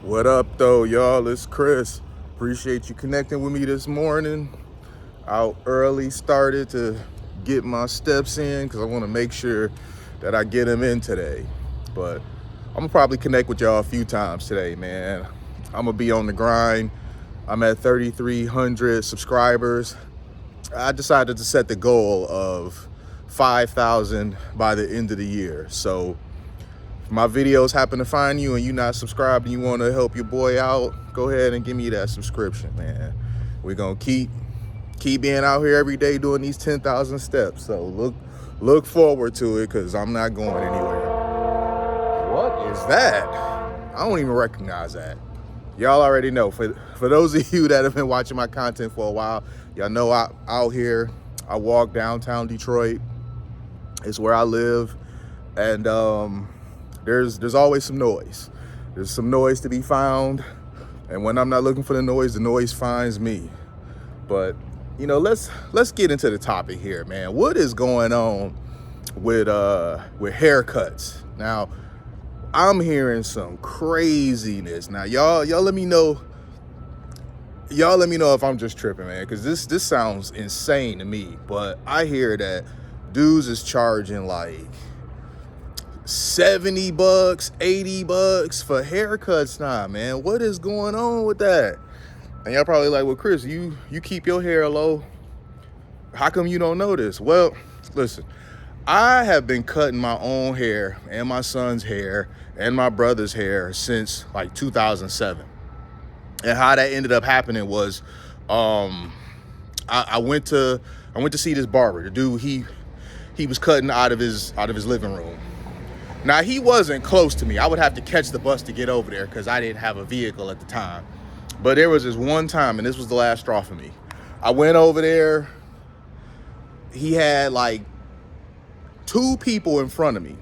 What up, though, y'all? It's Chris. Appreciate you connecting with me this morning. Out early, started to get my steps in because I want to make sure that I get them in today. But I'm gonna probably connect with y'all a few times today, man. I'm gonna be on the grind. I'm at 3,300 subscribers. I decided to set the goal of 5,000 by the end of the year. So if my videos happen to find you and you're not subscribed and you want to help your boy out, go ahead and give me that subscription, man. We're gonna keep being out here every day doing these 10,000 steps. So look forward to it, because I'm not going anywhere. What is that? I don't even recognize that. Y'all already know. For those of you that have been watching my content for a while, y'all know out here I walk downtown Detroit. It's where I live, and there's always some noise. There's some noise to be found, and when I'm not looking for the noise finds me. But let's get into the topic here, man. What is going on with haircuts? Now, I'm hearing some craziness. Now, y'all let me know. Y'all let me know if I'm just tripping, man, because this sounds insane to me. But I hear that dudes is charging like $70, $80 for haircuts now, man. What is going on with that? And y'all probably like, well, Chris, you keep your hair low. How come you don't know this? Well, listen, I have been cutting my own hair and my son's hair and my brother's hair since like 2007. And how that ended up happening was, I went to see this barber. The dude, he was cutting out of his living room. Now, he wasn't close to me. I would have to catch the bus to get over there because I didn't have a vehicle at the time. But there was this one time, and this was the last straw for me. I went over there. He had like 2 people in front of me,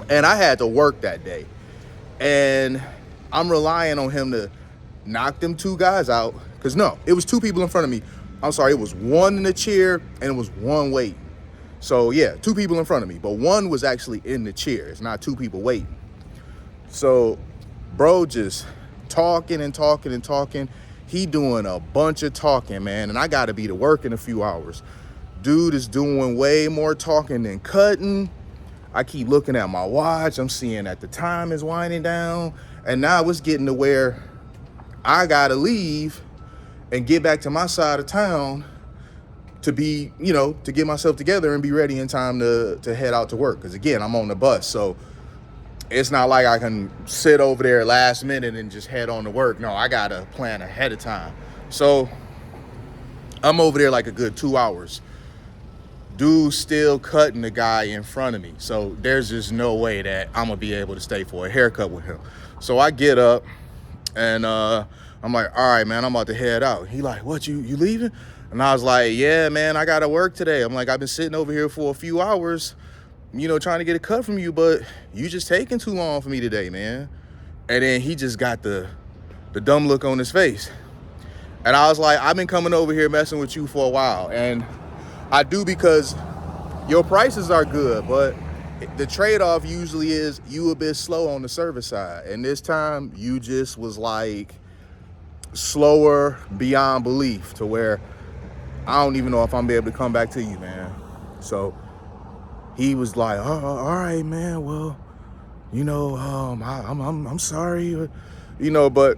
and I had to work that day. And I'm relying on him to knock them 2 guys out. Because no, it was 2 people in front of me. I'm sorry, it was 1 in the chair and it was 1 waiting. So yeah, 2 people in front of me, but 1 was actually in the chair. It's not 2 people waiting. So bro just talking and talking and talking. He doing a bunch of talking, man, and I gotta be to work in a few hours. Dude is doing way more talking than cutting. I keep looking at my watch. I'm seeing that the time is winding down, and now it's getting to where I gotta leave and get back to my side of town to be, to get myself together and be ready in time to head out to work. Because again, I'm on the bus, so it's not like I can sit over there last minute and just head on to work. No, I gotta plan ahead of time. So I'm over there like a good 2 hours. Dude still cutting the guy in front of me. So there's just no way that I'm gonna be able to stay for a haircut with him. So I get up and I'm like, all right, man, I'm about to head out. He like, what, you leaving? And I was like, yeah, man, I gotta work today. I'm like, I've been sitting over here for a few hours, trying to get a cut from you, but you just taking too long for me today, man. And then he just got the dumb look on his face. And I was like, I've been coming over here messing with you for a while. And I do, because your prices are good, but the trade-off usually is you a bit slow on the service side. And this time you just was like slower beyond belief, to where I don't even know if I'm gonna be able to come back to you, man. So he was like, oh, all right, man, well, I'm sorry, but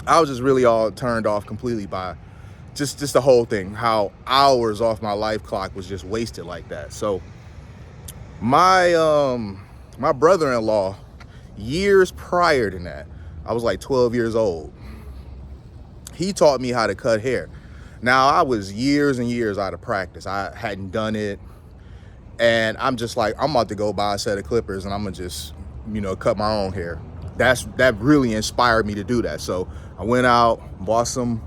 I was just really all turned off completely by just the whole thing, how hours off my life clock was just wasted like that. So my brother-in-law, years prior to that, I was like 12 years old, he taught me how to cut hair. Now, I was years and years out of practice. I hadn't done it. And I'm just like, I'm about to go buy a set of clippers and I'm gonna just, cut my own hair. That really inspired me to do that. So I went out, bought some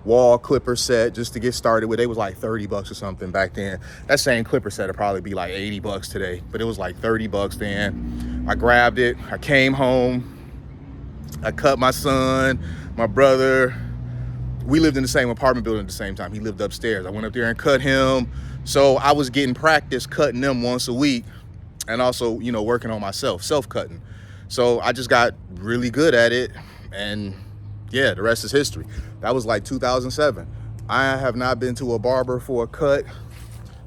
wall clipper set just to get started with. It was like $30 or something back then. That same clipper set would probably be like $80 today, but it was like $30 then. I grabbed it, I came home, I cut my son, my brother. We lived in the same apartment building at the same time. He lived upstairs. I went up there and cut him. So I was getting practice cutting them once a week, and also, working on myself, self-cutting. So I just got really good at it. And yeah, the rest is history. That was like 2007. I have not been to a barber for a cut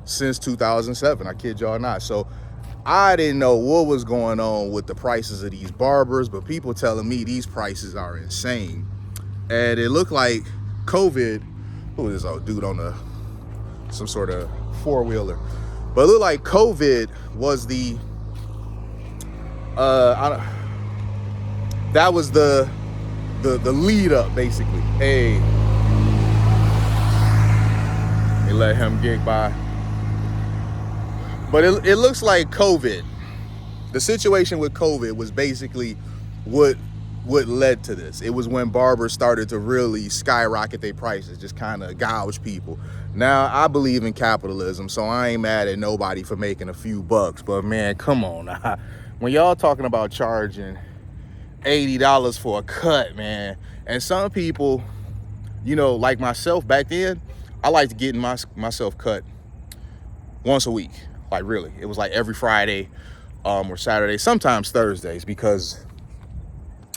since 2007. I kid y'all not. So I didn't know what was going on with the prices of these barbers, but people telling me these prices are insane. And it looked like COVID, who is this old dude on some sort of four-wheeler, but it looked like COVID was that was the lead up, basically. Hey, they let him get by. But it looks like COVID, the situation with COVID was basically what led to this. It was when barbers started to really skyrocket their prices, just kind of gouge people. Now, I believe in capitalism, so I ain't mad at nobody for making a few bucks. But man, come on. When y'all talking about charging $80 for a cut, man, and some people, you know, like myself back then, I like to get myself cut once a week. Like really, it was like every Friday or Saturday, sometimes Thursdays, because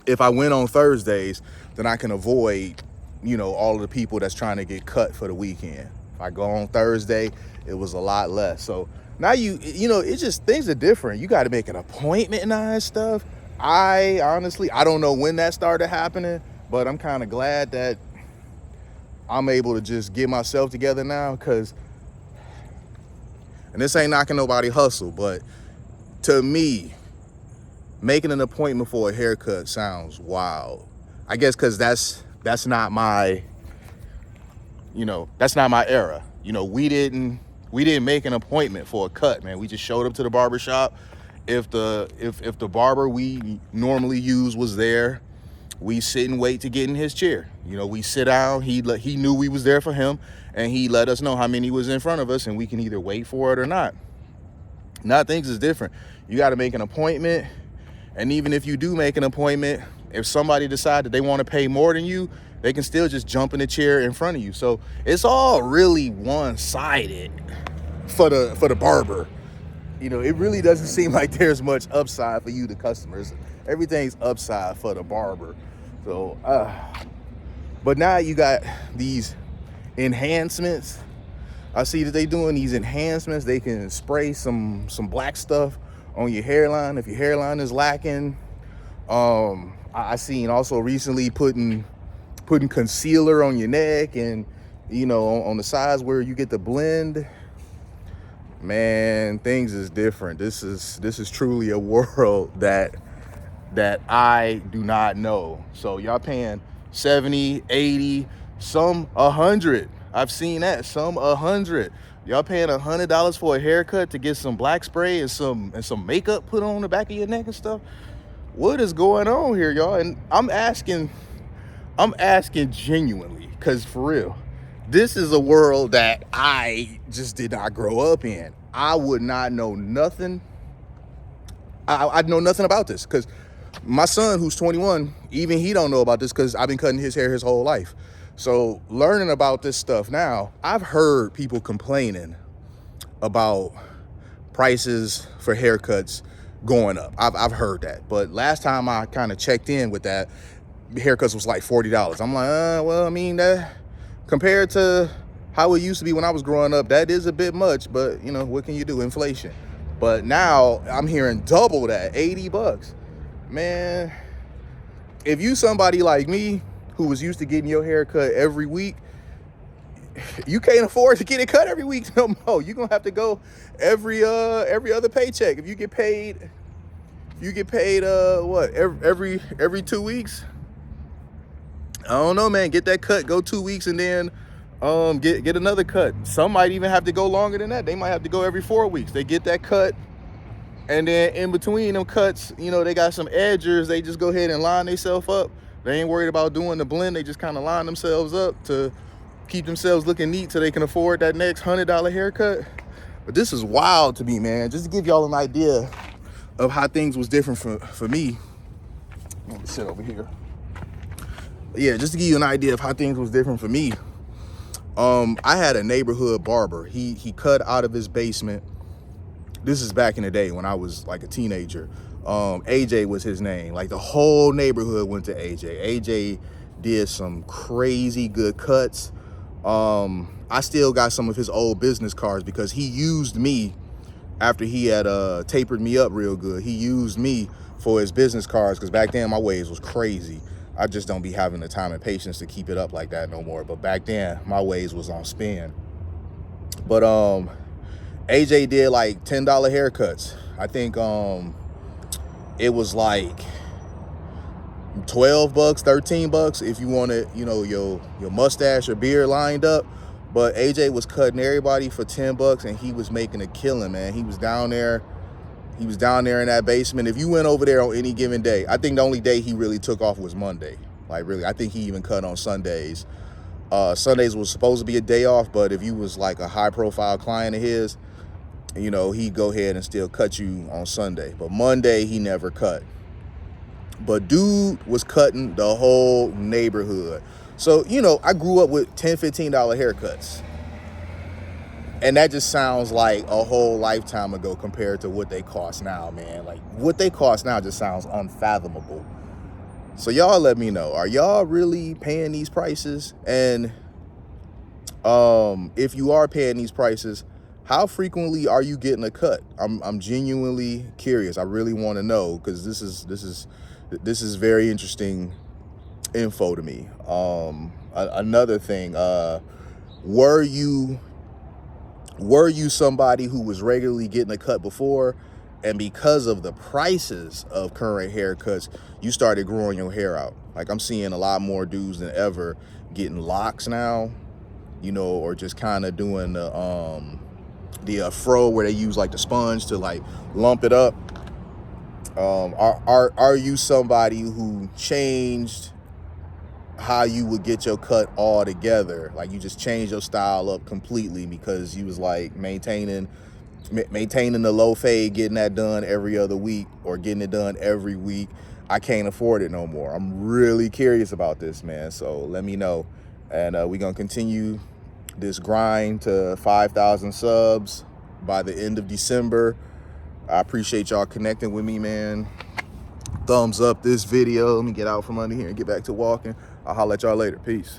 if I went on Thursdays, then I can avoid, you know, all of the people that's trying to get cut for the weekend. If I go on Thursday, it was a lot less. So now you know, it's just, things are different. You got to make an appointment now and stuff. I honestly, I don't know when that started happening, but I'm kind of glad that I'm able to just get myself together now, because, and this ain't knocking nobody hustle, but to me, making an appointment for a haircut sounds wild. I guess because that's not my, you know, that's not my era. You know, we didn't make an appointment for a cut, man. We just showed up to the barber shop. If the barber we normally use was there, we sit and wait to get in his chair. You know, we sit down. He knew we was there for him, and he let us know how many was in front of us, and we can either wait for it or not. Now things is different. You got to make an appointment, and even if you do make an appointment, if somebody decides that they want to pay more than you, they can still just jump in the chair in front of you. So it's all really one-sided for the barber. You know, it really doesn't seem like there's much upside for you, the customers. Everything's upside for the barber. So, but now you got these enhancements. I see that they doing these enhancements. They can spray some black stuff on your hairline if your hairline is lacking. I seen also recently putting concealer on your neck and, you know, on the sides where you get the blend. Man, things is different. This is truly a world that I do not know. So y'all paying 70, 80, some 100. I've seen that, some 100. Y'all paying $100 for a haircut to get some black spray and some makeup put on the back of your neck and stuff. What is going on here, y'all? And I'm asking genuinely, because for real, this is a world that I just did not grow up in. I would not know nothing. I'd know nothing about this, because my son, who's 21, even he don't know about this, because I've been cutting his hair his whole life. So learning about this stuff now, I've heard people complaining about prices for haircuts going up. I've heard that. But last time I kind of checked in with that, haircuts was like $40. I'm like, well, I mean, that compared to how it used to be when I was growing up, that is a bit much, but you know, what can you do? Inflation. But now I'm hearing double that, $80. Man, if you somebody like me who was used to getting your hair cut every week, you can't afford to get it cut every week no more. You're gonna have to go every other paycheck. If you get paid what, every 2 weeks? I don't know, man. Get that cut, go 2 weeks, and then get another cut. Some might even have to go longer than that. They might have to go every 4 weeks. They get that cut, and then in between them cuts, you know, they got some edgers. They just go ahead and line themselves up. They ain't worried about doing the blend. They just kind of line themselves up to keep themselves looking neat so they can afford that next $100 haircut. But this is wild to me, man. Just to give y'all an idea of how things was different for me. Let me sit over here. Yeah, just to give you an idea of how things was different for me. I had a neighborhood barber. He cut out of his basement. This is back in the day when I was like a teenager. AJ was his name. Like the whole neighborhood went to AJ. AJ did some crazy good cuts. I still got some of his old business cards because he used me after he had tapered me up real good. He used me for his business cards because back then my waves was crazy. I just don't be having the time and patience to keep it up like that no more. But back then my waves was on spin. But AJ did like $10 haircuts. I think it was like $12, $13 if you wanted, you know, your mustache or beard lined up. But AJ was cutting everybody for $10 and he was making a killing, man. He was down there in that basement. If you went over there on any given day, I think the only day he really took off was Monday. Like really, I think he even cut on Sundays. Sundays was supposed to be a day off, but if you was like a high profile client of his, you know, he'd go ahead and still cut you on Sunday. But Monday, he never cut. But dude was cutting the whole neighborhood. So, you know, I grew up with $10, $15 haircuts. And that just sounds like a whole lifetime ago compared to what they cost now, man. Like, what they cost now just sounds unfathomable. So y'all let me know, are y'all really paying these prices? And if you are paying these prices, how frequently are you getting a cut? I'm genuinely curious. I really want to know because this is very interesting info to me. Another thing, were you somebody who was regularly getting a cut before, and because of the prices of current haircuts, you started growing your hair out? Like I'm seeing a lot more dudes than ever getting locks now, you know, or just kind of doing the fro where they use like the sponge to like lump it up. Are you somebody who changed how you would get your cut all together? Like you just changed your style up completely because you was like maintaining the low fade, getting that done every other week or getting it done every week. I can't afford it no more. I'm really curious about this, man. So let me know. And we're going to continue this grind to 5,000 subs by the end of December. I appreciate y'all connecting with me, man. Thumbs up this video. Let me get out from under here and get back to walking. I'll holler at y'all later. Peace.